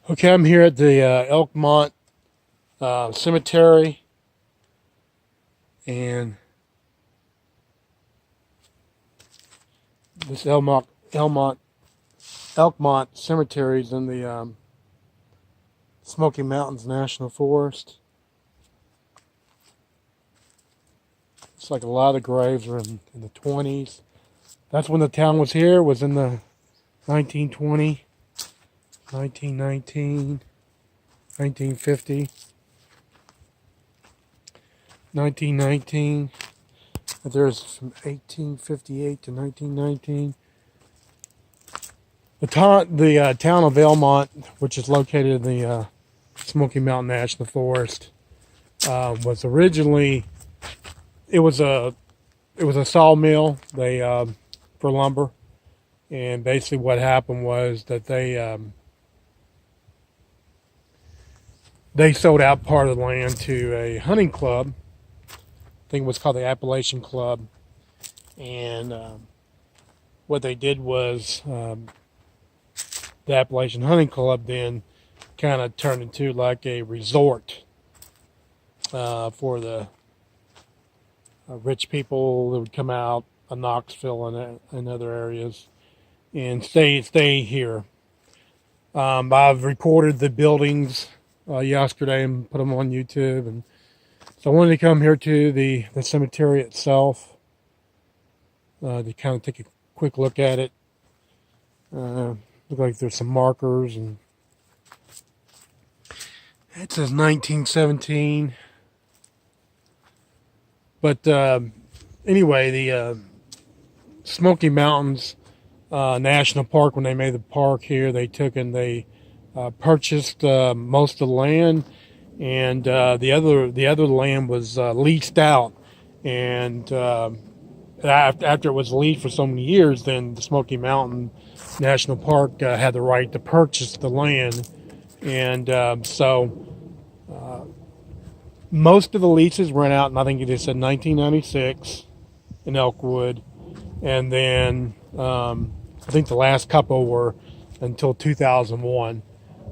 Okay, I'm here at the Elkmont Cemetery, and this Elkmont Cemetery is in the Smoky Mountains National Forest. It's like a lot of the graves are in the 20s. That's when the town was here, was in the 1920, 1919, 1950, 1919. There's from 1858 to 1919. The town of Elkmont, which is located in the Smoky Mountain National Forest, was originally it was a sawmill. They for lumber, and basically what happened was that they sold out part of the land to a hunting club. I think it was called the Appalachian Club, and what they did was the Appalachian Hunting Club then kind of turned into like a resort for the rich people that would come out of Knoxville and other areas and stay here. I've recorded the buildings yesterday and put them on YouTube, and so I wanted to come here to the cemetery itself to kind of take a quick look at it. Look like there's some markers, and it says 1917. But anyway, the Smoky Mountains National Park, when they made the park here, they took and they purchased most of the land, and the other land was leased out. And after it was leased for so many years, then the Smoky Mountain National Park had the right to purchase the land, and so most of the leases ran out, and I think it just said 1996 in Elkwood, and then I think the last couple were until 2001.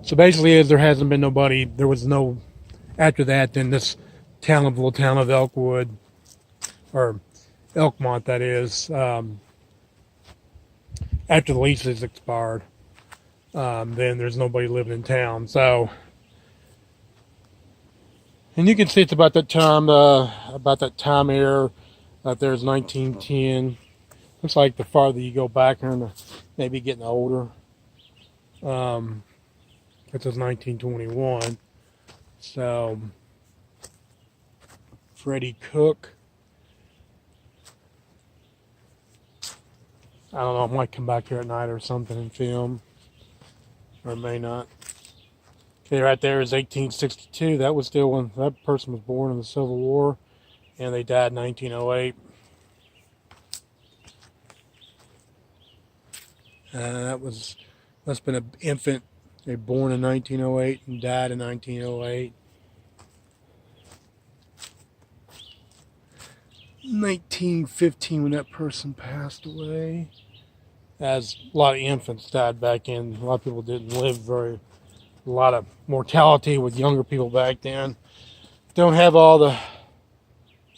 So basically, as there hasn't been nobody, there was no after that. Then this little town of Elkwood, or Elkmont, that is, after the leases expired, then there's nobody living in town. So, and you can see it's about that time here. There's 1910. Looks like the farther you go back here, maybe getting older. It says 1921. So, Freddie Cook. I don't know, I might come back here at night or something and film, or may not. Okay, right there is 1862. That was still when that person was born in the Civil War, and they died in 1908. That must have been an infant. They were born in 1908 and died in 1908. 1915 when that person passed away. As a lot of infants died back then. A lot of people didn't live a lot of mortality with younger people back then. Don't have all the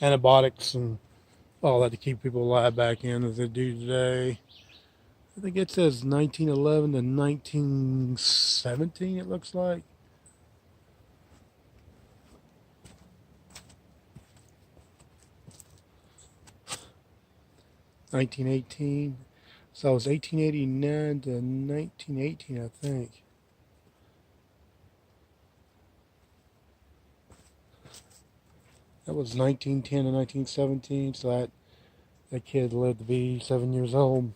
antibiotics and all that to keep people alive back then as they do today. I think it says 1911 to 1917, it looks like. (1918). So it was 1889 to 1918, I think. That was 1910 to 1917, so that kid lived to be 7 years old.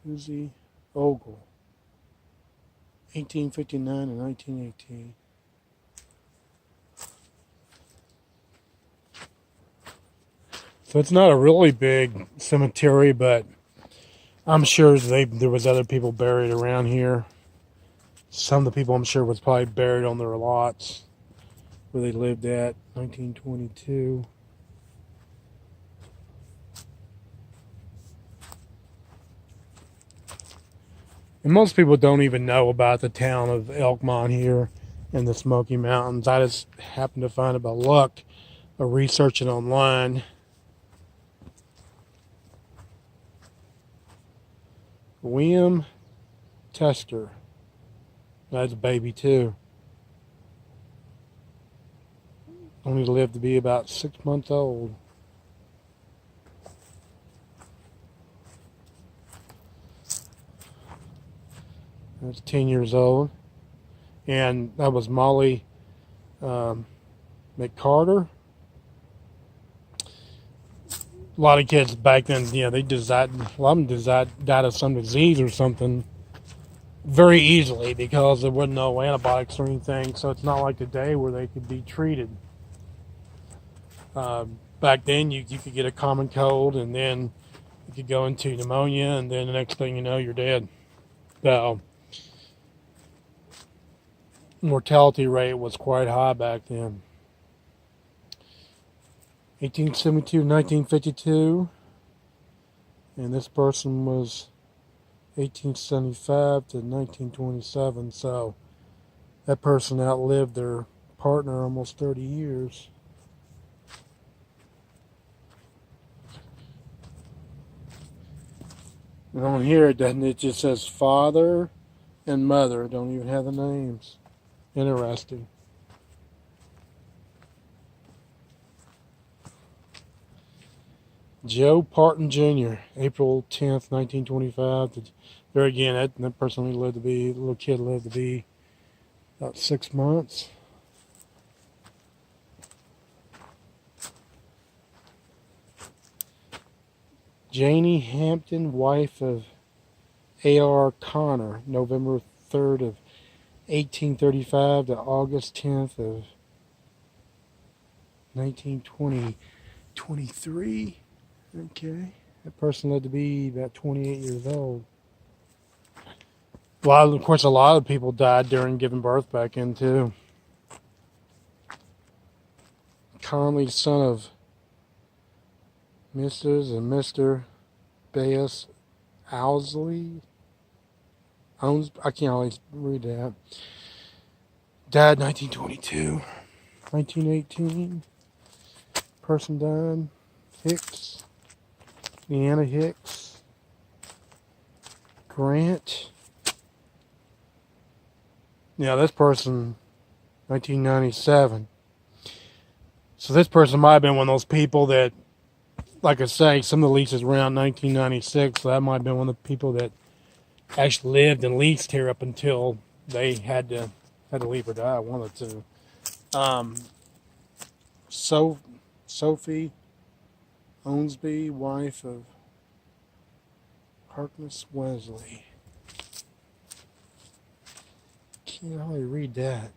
Susie Ogle, 1859 to 1918. So it's not a really big cemetery, but I'm sure there was other people buried around here. Some of the people I'm sure was probably buried on their lots where they lived at. 1922. And most people don't even know about the town of Elkmont here in the Smoky Mountains. I just happened to find it by luck of researching online. William Tester. That's a baby too. Only lived to be about 6 months old. That's 10 years old. And that was Molly McCarter. A lot of kids back then, they died, a lot of them died of some disease or something very easily because there wasn't no antibiotics or anything. So it's not like today where they could be treated. Back then, you could get a common cold and then you could go into pneumonia, and then the next thing you know, you're dead. So mortality rate was quite high back then. 1872 1952, and this person was 1875 to 1927, so that person outlived their partner almost 30 years. And on here it just says father and mother, don't even have the names. Interesting. Joe Parton Jr., April 10th, 1925. There again, that person only lived to be, the little kid lived to be about 6 months. Janie Hampton, wife of A.R. Connor, November 3rd of 1835 to August 10th of 1923. Okay, that person lived to be about 28 years old. Of course, a lot of people died during giving birth back in too. Conley, son of Mrs. and Mr. Bayes Owsley. I can't always read that. Died 1922. 1918. Person died. Hicks. Leanna Hicks. Grant. Now this person, 1997. So this person might have been one of those people that, like I say, some of the leases around 1996. So that might have been one of the people that actually lived and leased here up until they had to leave or die. One of the two. Sophie Ownsby, wife of Harkness Wesley. Can't hardly read that.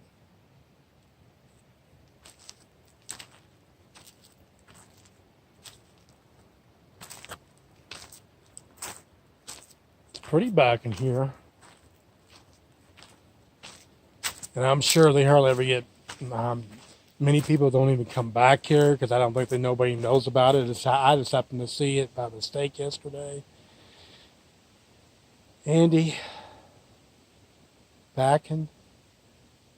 It's pretty back in here. And I'm sure they hardly ever get, many people don't even come back here because I don't think that nobody knows about it. I just happened to see it by mistake yesterday. Andy Backen,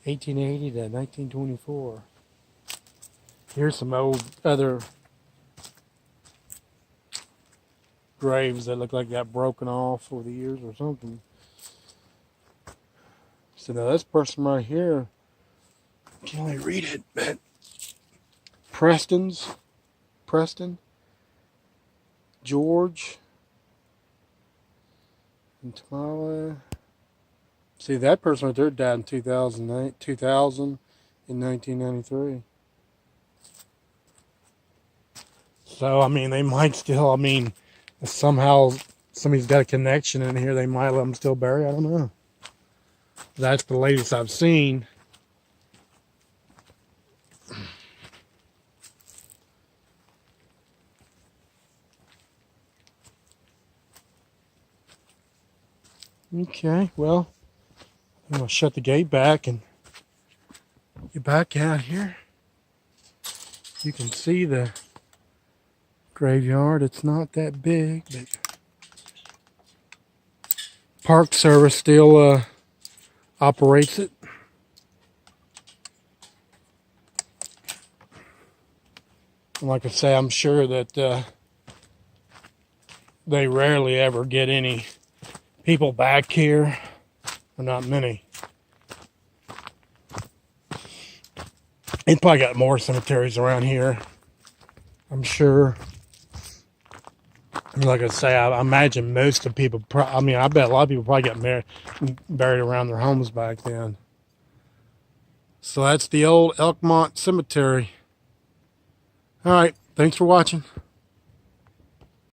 1880 to 1924. Here's some old other graves that look like got broken off over the years or something. So now this person right here, I can't really read it, but Preston, George, and Tamala. See, that person right there died in 2000 in 1993. So, I mean, they might still, somehow somebody's got a connection in here. They might let them still bury. I don't know. That's the latest I've seen. Okay, well, I'm going to shut the gate back and get back out here. You can see the graveyard. It's not that big, but Park Service still operates it. And like I say, I'm sure that they rarely ever get any people back here, or not many. They probably got more cemeteries around here, I'm sure. Like I say, I imagine most of people, I bet a lot of people probably got buried around their homes back then. So that's the old Elkmont Cemetery. All right, thanks for watching.